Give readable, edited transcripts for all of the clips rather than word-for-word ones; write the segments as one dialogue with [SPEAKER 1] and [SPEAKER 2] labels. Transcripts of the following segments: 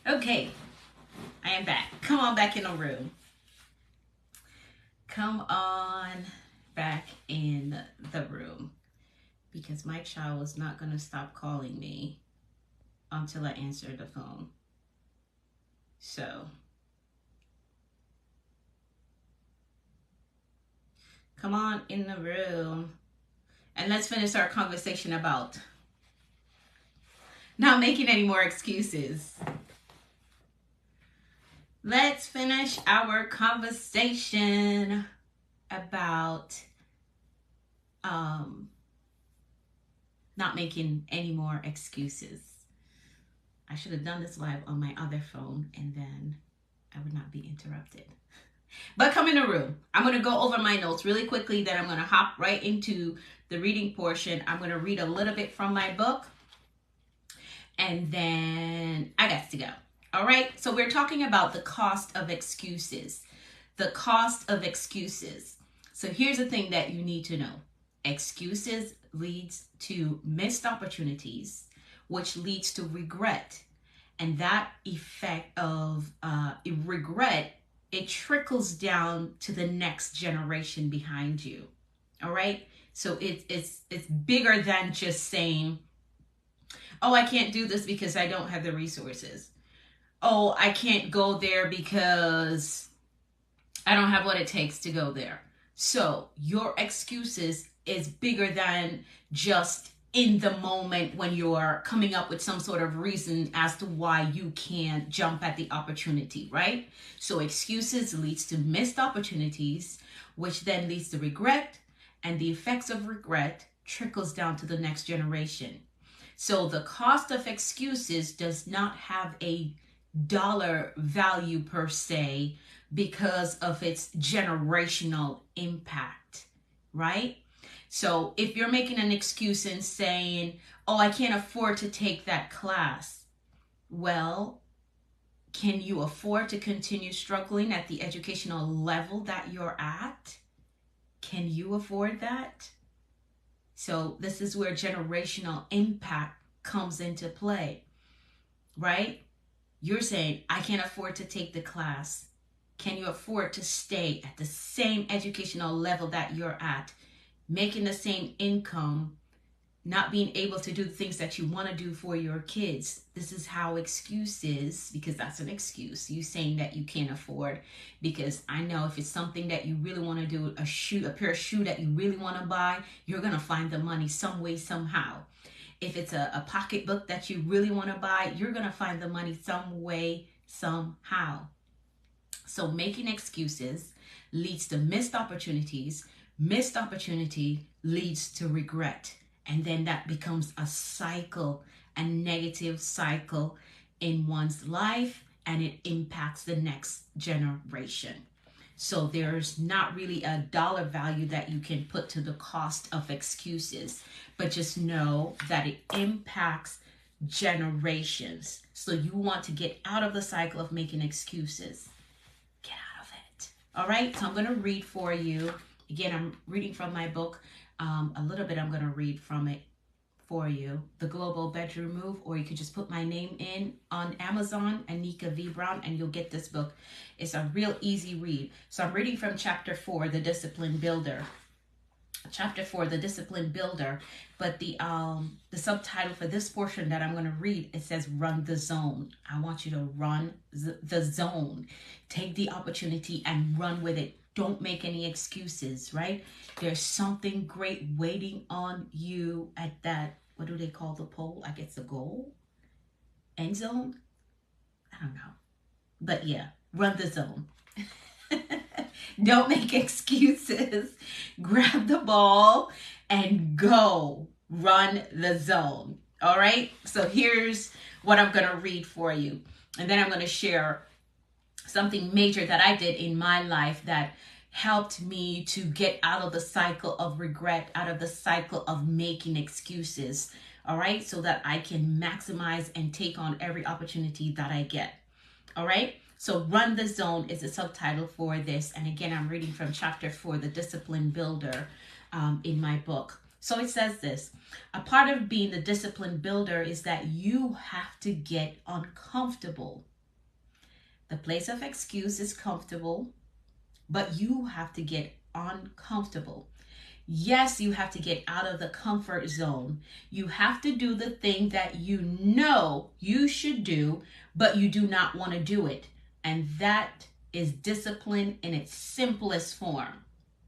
[SPEAKER 1] Okay, I am back. Come on back in the room. Come on back in the room. Because my child was not going to stop calling me until I answered the phone. So, come on in the room. And let's finish our conversation about not making any more excuses. Let's finish our conversation about not making any more excuses. I should have done this live on my other phone and then I would not be interrupted. But come in the room. I'm going to go over my notes really quickly. Then I'm going to hop right into the reading portion. I'm going to read a little bit from my book. And then I got to go. All right. So we're talking about the cost of excuses. The cost of excuses. So here's the thing that you need to know. Excuses leads to missed opportunities, which leads to regret. And that effect of regret, it trickles down to the next generation behind you. All right. So it's bigger than just saying, oh, I can't do this because I don't have the resources. Oh, I can't go there because I don't have what it takes to go there. So your excuses is bigger than just in the moment when you're coming up with some sort of reason as to why you can't jump at the opportunity, right? So excuses leads to missed opportunities, which then leads to regret, and the effects of regret trickles down to the next generation. So the cost of excuses does not have a dollar value per se because of its generational impact, right? So if you're making an excuse and saying, oh, I can't afford to take that class, well, can you afford to continue struggling at the educational level that you're at? Can you afford that? So this is where generational impact comes into play, right? You're saying, I can't afford to take the class. Can you afford to stay at the same educational level that you're at, making the same income, not being able to do the things that you want to do for your kids? This is how excuses, because that's an excuse. You saying that you can't afford, because I know if it's something that you really want to do, a pair of shoe that you really want to buy, you're going to find the money some way, somehow. If it's a pocketbook that you really want to buy, you're going to find the money some way, somehow. So making excuses leads to missed opportunities. Missed opportunity leads to regret. And then that becomes a cycle, a negative cycle in one's life, and it impacts the next generation. So there's not really a dollar value that you can put to the cost of excuses, but just know that it impacts generations. So you want to get out of the cycle of making excuses. Get out of it. All right, so I'm going to read for you. Again, I'm reading from my book. A little bit I'm going to read from it for you, The Global Bedroom Move, or you could just put my name in on Amazon, Anika V. Brown, and you'll get this book. It's a real easy read. So I'm reading from chapter 4, The Discipline Builder. Chapter 4, The Discipline Builder, but the subtitle for this portion that I'm going to read, it says Run the Zone. I want you to run the zone. Take the opportunity and run with it. Don't make any excuses, right? There's something great waiting on you at that, what do they call the pole? I guess the goal? End zone? I don't know. But yeah, run the zone. Don't make excuses. Grab the ball and go. Run the zone. All right? So here's what I'm going to read for you. And then I'm going to share something major that I did in my life that helped me to get out of the cycle of regret, out of the cycle of making excuses. All right? So that I can maximize and take on every opportunity that I get. All right? So Run the Zone is the subtitle for this. And again, I'm reading from chapter 4, The Discipline Builder, in my book. So it says this: a part of being the discipline builder is that you have to get uncomfortable. The place of excuse is comfortable, but you have to get uncomfortable. Yes, you have to get out of the comfort zone. You have to do the thing that you know you should do, but you do not want to do it. And that is discipline in its simplest form,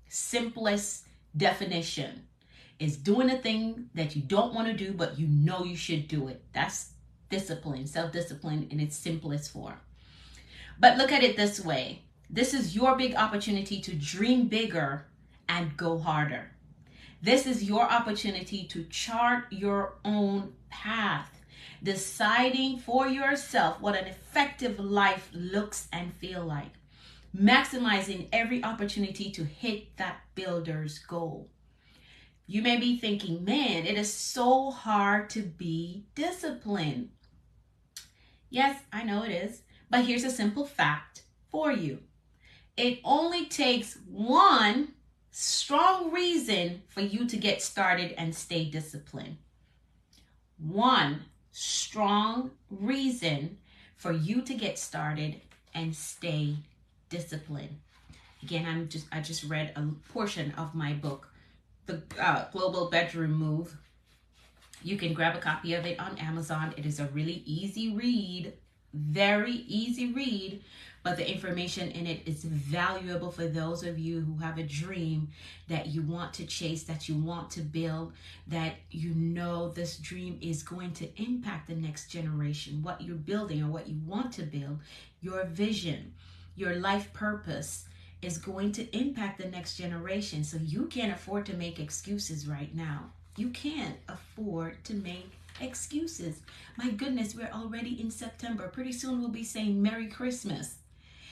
[SPEAKER 1] simplest definition. Is doing a thing that you don't want to do, but you know you should do it. That's discipline, self-discipline in its simplest form. But look at it this way. This is your big opportunity to dream bigger and go harder. This is your opportunity to chart your own path, deciding for yourself what an effective life looks and feel like, maximizing every opportunity to hit that builder's goal. You may be thinking, man, it is so hard to be disciplined. Yes, I know it is, but here's a simple fact for you. It only takes one strong reason for you to get started and stay disciplined. One strong reason for you to get started and stay disciplined. Again, I just read a portion of my book, The Global Bedroom Move. You can grab a copy of it on Amazon. It is a really easy read, very easy read, but the information in it is valuable for those of you who have a dream that you want to chase, that you want to build, that you know this dream is going to impact the next generation, what you're building or what you want to build, your vision, your life purpose is going to impact the next generation. So you can't afford to make excuses right now. You can't afford to make excuses. My goodness, we're already in September. Pretty soon we'll be saying Merry Christmas.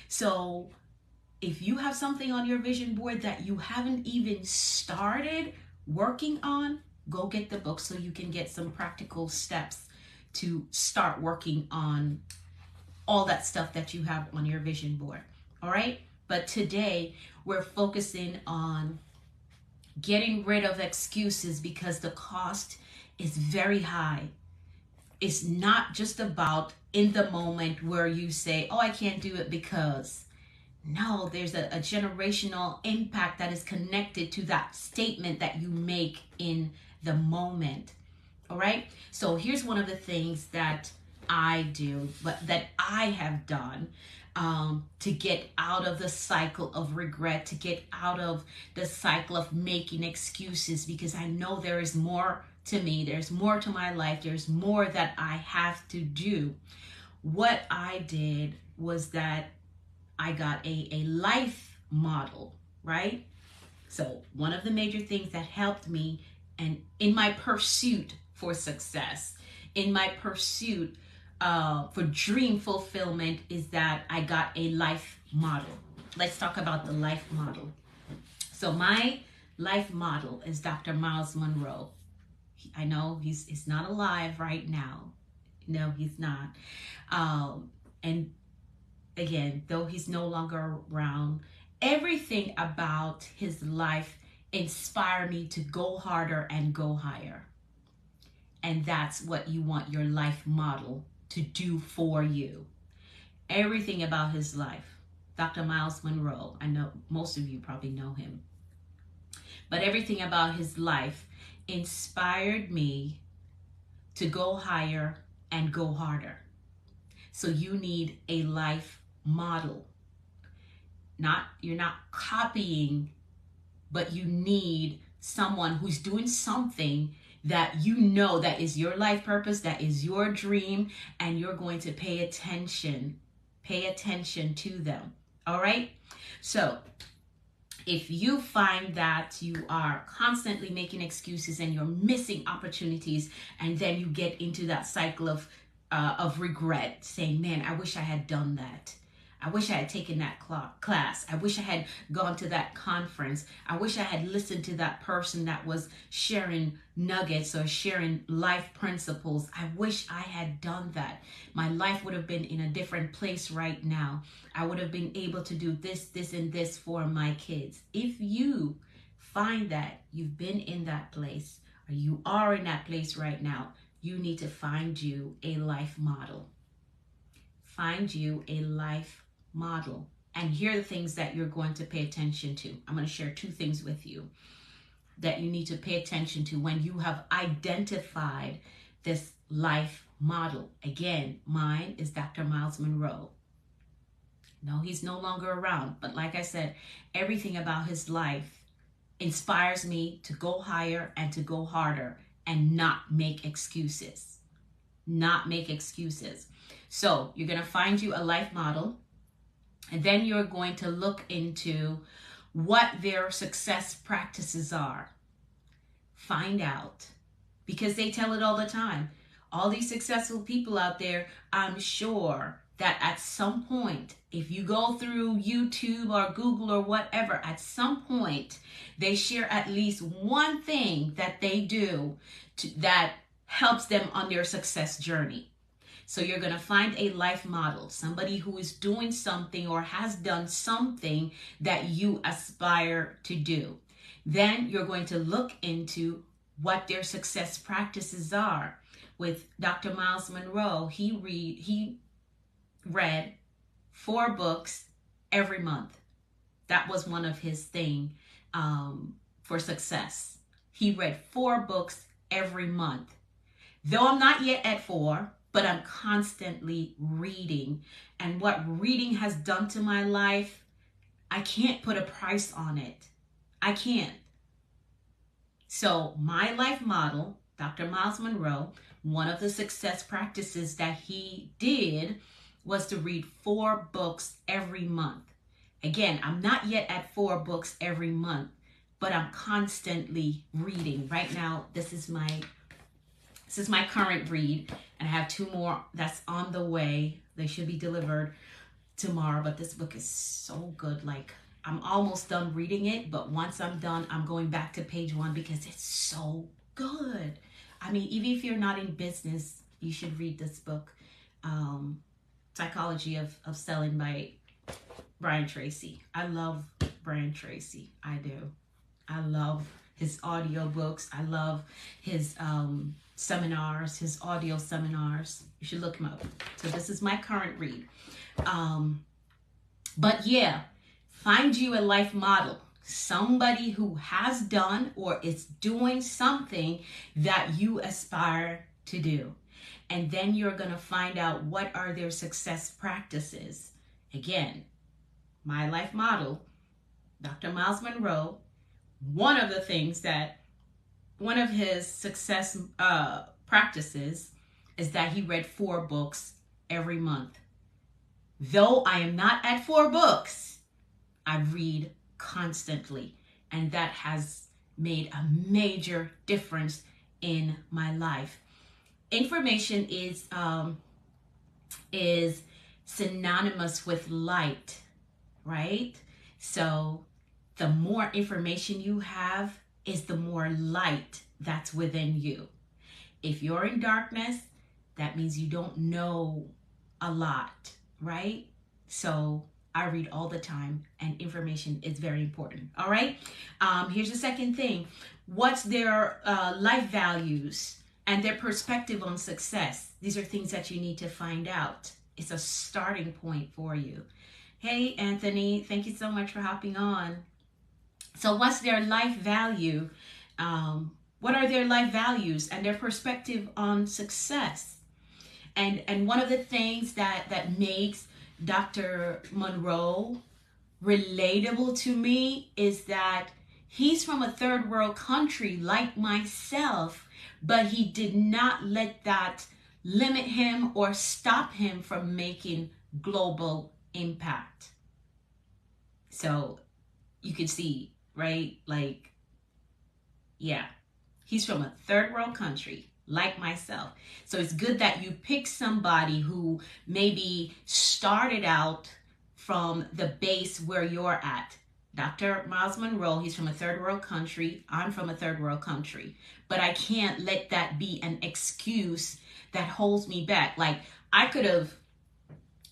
[SPEAKER 1] So if you have something on your vision board that you haven't even started working on, go get the book so you can get some practical steps to start working on all that stuff that you have on your vision board. All right? But today we're focusing on getting rid of excuses because the cost is very high. It's not just about in the moment where you say, oh, I can't do it because. No, there's a generational impact that is connected to that statement that you make in the moment. All right. So here's one of the things that I do, but that I have done to get out of the cycle of regret, to get out of the cycle of making excuses, because I know there is more to me. There's more to my life. There's more that I have to do. What I did was that I got a life model, right? So one of the major things that helped me and in my pursuit for success, in my pursuit for dream fulfillment is that I got a life model. Let's talk about the life model. So my life model is Dr. Myles Munroe. I know he's not alive right now. No, he's not. And again, though he's no longer around, everything about his life inspired me to go harder and go higher. And that's what you want your life model to do for you. Everything about his life. Dr. Myles Munroe, I know most of you probably know him. But everything about his life inspired me to go higher and go harder. So you need a life model. You're not copying, but you need someone who's doing something that you know that is your life purpose, that is your dream, and you're going to pay attention to them. All right? So if you find that you are constantly making excuses and you're missing opportunities, and then you get into that cycle of regret, saying, man, I wish I had done that. I wish I had taken that class. I wish I had gone to that conference. I wish I had listened to that person that was sharing nuggets or sharing life principles. I wish I had done that. My life would have been in a different place right now. I would have been able to do this, this, and this for my kids. If you find that you've been in that place, or you are in that place right now, you need to find you a life model. find you a life model. And here are the things that you're going to pay attention to. I'm going to share 2 things with you that you need to pay attention to when you have identified this life model. Again, mine is Dr. Myles Munroe. No, he's no longer around. But like I said, everything about his life inspires me to go higher and to go harder and not make excuses. Not make excuses. So you're going to find you a life model, and then you're going to look into what their success practices are. Find out, because they tell it all the time. All these successful people out there, I'm sure that at some point, if you go through YouTube or Google or whatever, at some point, they share at least one thing that they do that helps them on their success journey. So you're going to find a life model, somebody who is doing something or has done something that you aspire to do. Then you're going to look into what their success practices are. With Dr. Myles Munroe, he read 4 books every month. That was one of his thing for success. He read 4 books every month. Though I'm not yet at 4, but I'm constantly reading. And what reading has done to my life, I can't put a price on it. I can't. So my life model, Dr. Myles Munroe, one of the success practices that he did was to read 4 books every month. Again, I'm not yet at 4 books every month, but I'm constantly reading. Right now, this is my current read, and I have 2 more that's on the way. They should be delivered tomorrow, but this book is so good. Like, I'm almost done reading it, but once I'm done, I'm going back to page 1 because it's so good. I mean, even if you're not in business, you should read this book. Psychology of Selling by Brian Tracy. I love Brian Tracy. I do. I love his audiobooks. I love his seminars, his audio seminars. You should look him up. So this is my current read. But yeah, find you a life model. Somebody who has done or is doing something that you aspire to do. And then you're going to find out what are their success practices. Again, my life model, Dr. Myles Munroe, one of his success practices is that he read 4 books every month. Though I am not at 4 books, I read constantly, and that has made a major difference in my life. Information is synonymous with light, right? So the more information you have is the more light that's within you. If you're in darkness, that means you don't know a lot, right? So I read all the time, and information is very important. All right. Here's the second thing. What's their life values and their perspective on success? These are things that you need to find out. It's a starting point for you. Hey, Anthony, thank you so much for hopping on. So what's their life value? What are their life values and their perspective on success? And one of the things that makes Dr. Munroe relatable to me is that he's from a 3rd world country like myself, but he did not let that limit him or stop him from making global impact. So you can see, right? Like, yeah, he's from a 3rd world country like myself. So it's good that you pick somebody who maybe started out from the base where you're at. Dr. Myles Munroe, he's from a 3rd world country. I'm from a 3rd world country. But I can't let that be an excuse that holds me back. Like, I could have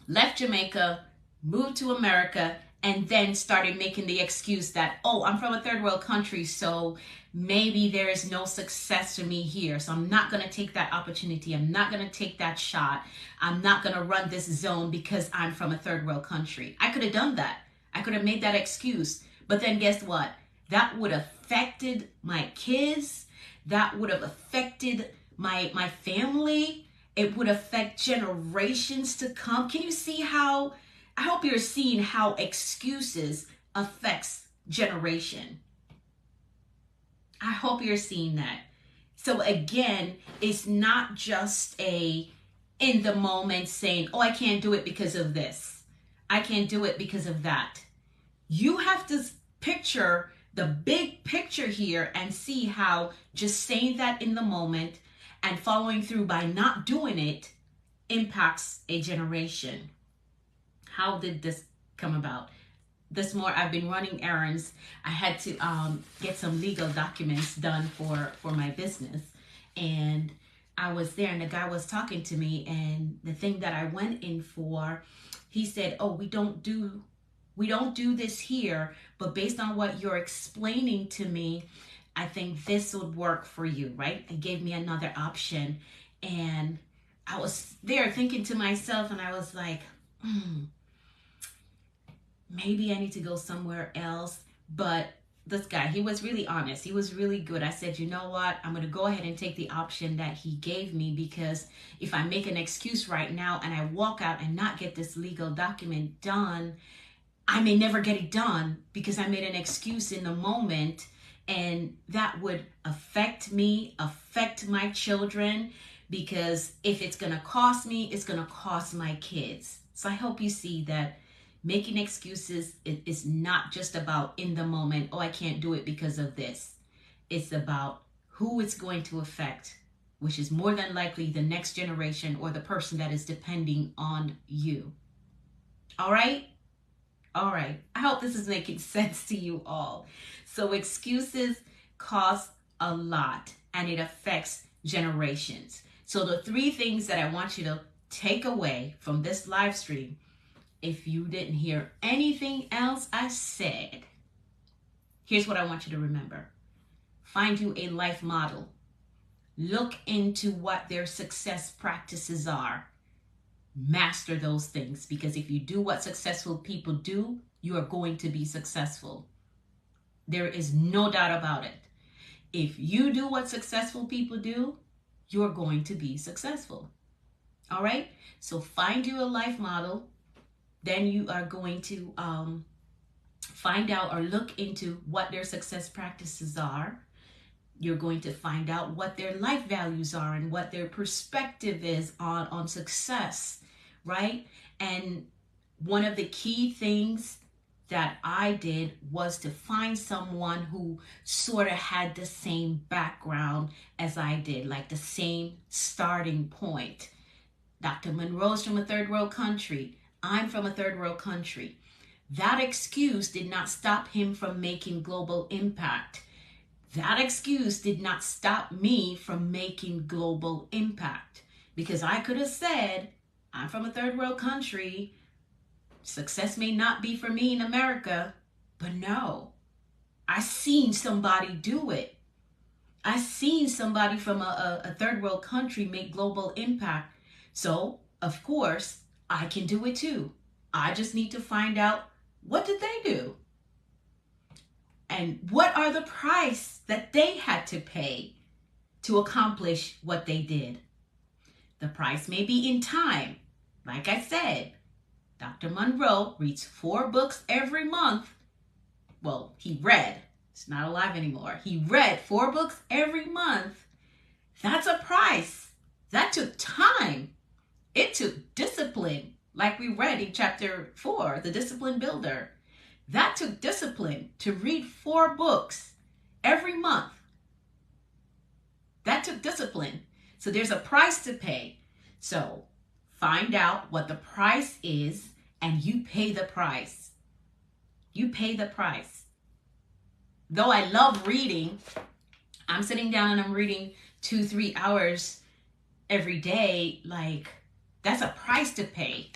[SPEAKER 1] left Jamaica, moved to America, and then started making the excuse that, oh, I'm from a third world country, so maybe there is no success for me here. So I'm not going to take that opportunity. I'm not going to take that shot. I'm not going to run this zone because I'm from a third world country. I could have done that. I could have made that excuse. But then guess what? That would have affected my kids. That would have affected my family. It would affect generations to come. Can you see how, I hope you're seeing how excuses affects generation. I hope you're seeing that. So again, it's not just a in the moment saying, oh, I can't do it because of this. I can't do it because of that. You have to picture the big picture here and see how just saying that in the moment and following through by not doing it impacts a generation. How did this come about? This morning I've been running errands. I had to get some legal documents done for my business, and I was there and the guy was talking to me, and the thing that I went in for, he said, oh, we don't do this here, but based on what you're explaining to me, I think this would work for you, right? It gave me another option. And I was there thinking to myself, and I was like, maybe I need to go somewhere else. But this guy, he was really honest. He was really good. I said, you know what? I'm going to go ahead and take the option that he gave me, because if I make an excuse right now and I walk out and not get this legal document done, I may never get it done because I made an excuse in the moment, and that would affect me, affect my children, because if it's going to cost me, it's going to cost my kids. So I hope you see that making excuses is not just about in the moment, oh, I can't do it because of this. It's about who it's going to affect, which is more than likely the next generation or the person that is depending on you. All right? All right. I hope this is making sense to you all. So excuses cost a lot, and it affects generations. So the 3 things that I want you to take away from this live stream, if you didn't hear anything else I said, here's what I want you to remember. Find you a life model. Look into what their success practices are. Master those things, because if you do what successful people do, you are going to be successful. There is no doubt about it. If you do what successful people do, you're going to be successful. All right? So find you a life model. Then you are going to find out or look into what their success practices are. You're going to find out what their life values are and what their perspective is on success, right? And one of the key things that I did was to find someone who sort of had the same background as I did, like the same starting point. Dr. Monroe's from a third world country. I'm from a third world country. That excuse did not stop him from making global impact. That excuse did not stop me from making global impact, because I could have said, I'm from a third world country. Success may not be for me in America, but no, I seen somebody do it. I seen somebody from a third world country make global impact. So, of course, I can do it too. I just need to find out, what did they do? And what are the price that they had to pay to accomplish what they did? The price may be in time. Like I said, Dr. Monroe reads 4 books every month. Well, he read. He's not alive anymore. He read 4 books every month. That's a price. That took time. It took discipline. Like we read in chapter 4, The Discipline Builder. That took discipline to read 4 books every month. That took discipline. So there's a price to pay. So find out what the price is, and you pay the price. You pay the price. Though I love reading, I'm sitting down and I'm reading 2-3 hours every day. Like, that's a price to pay.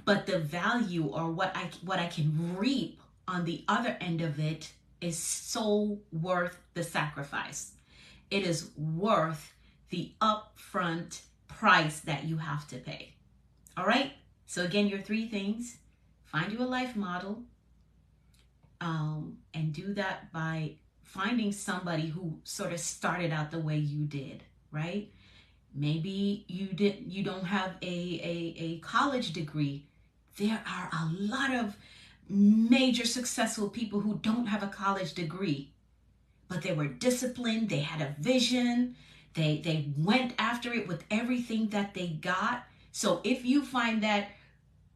[SPEAKER 1] but the value or what I can reap on the other end of it is so worth the sacrifice. It is worth the upfront price that you have to pay. All right? So again, your 3 things: find you a life model, and do that by finding somebody who sort of started out the way you did, right? Maybe you don't have a college degree. There are a lot of major successful people who don't have a college degree, but they were disciplined, they had a vision, they went after it with everything that they got. So if you find that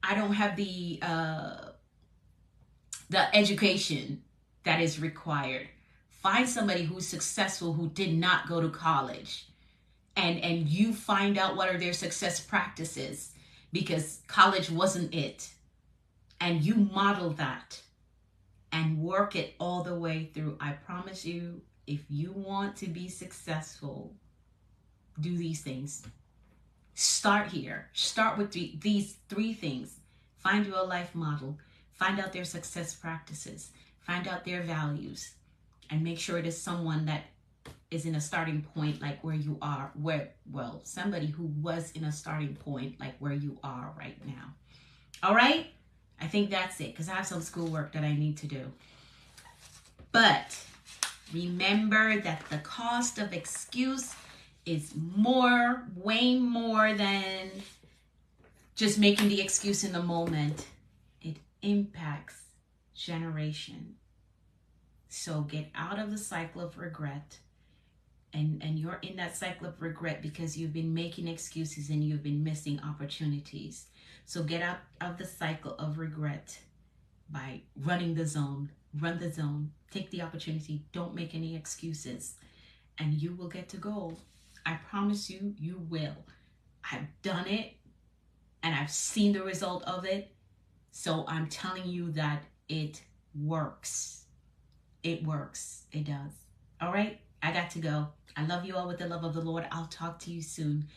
[SPEAKER 1] I don't have the education that is required, find somebody who's successful who did not go to college, and you find out what are their success practices, because college wasn't it, and you model that and work it all the way through. I promise you, if you want to be successful, do these things. Start here. Start with these 3 things. Find you a life model. Find out their success practices. Find out their values. And make sure it is someone that is in a starting point like where you are. Somebody who was in a starting point like where you are right now. All right? I think that's it, because I have some schoolwork that I need to do. But remember that the cost of excuse is way more than just making the excuse in the moment. It impacts generation. So get out of the cycle of regret. And you're in that cycle of regret because you've been making excuses and you've been missing opportunities. So get out of the cycle of regret by running the zone. Run the zone. Take the opportunity. Don't make any excuses. And you will get to goal. I promise you, you will. I've done it and I've seen the result of it. So I'm telling you that it works. It works. It does. All right. I got to go. I love you all with the love of the Lord. I'll talk to you soon.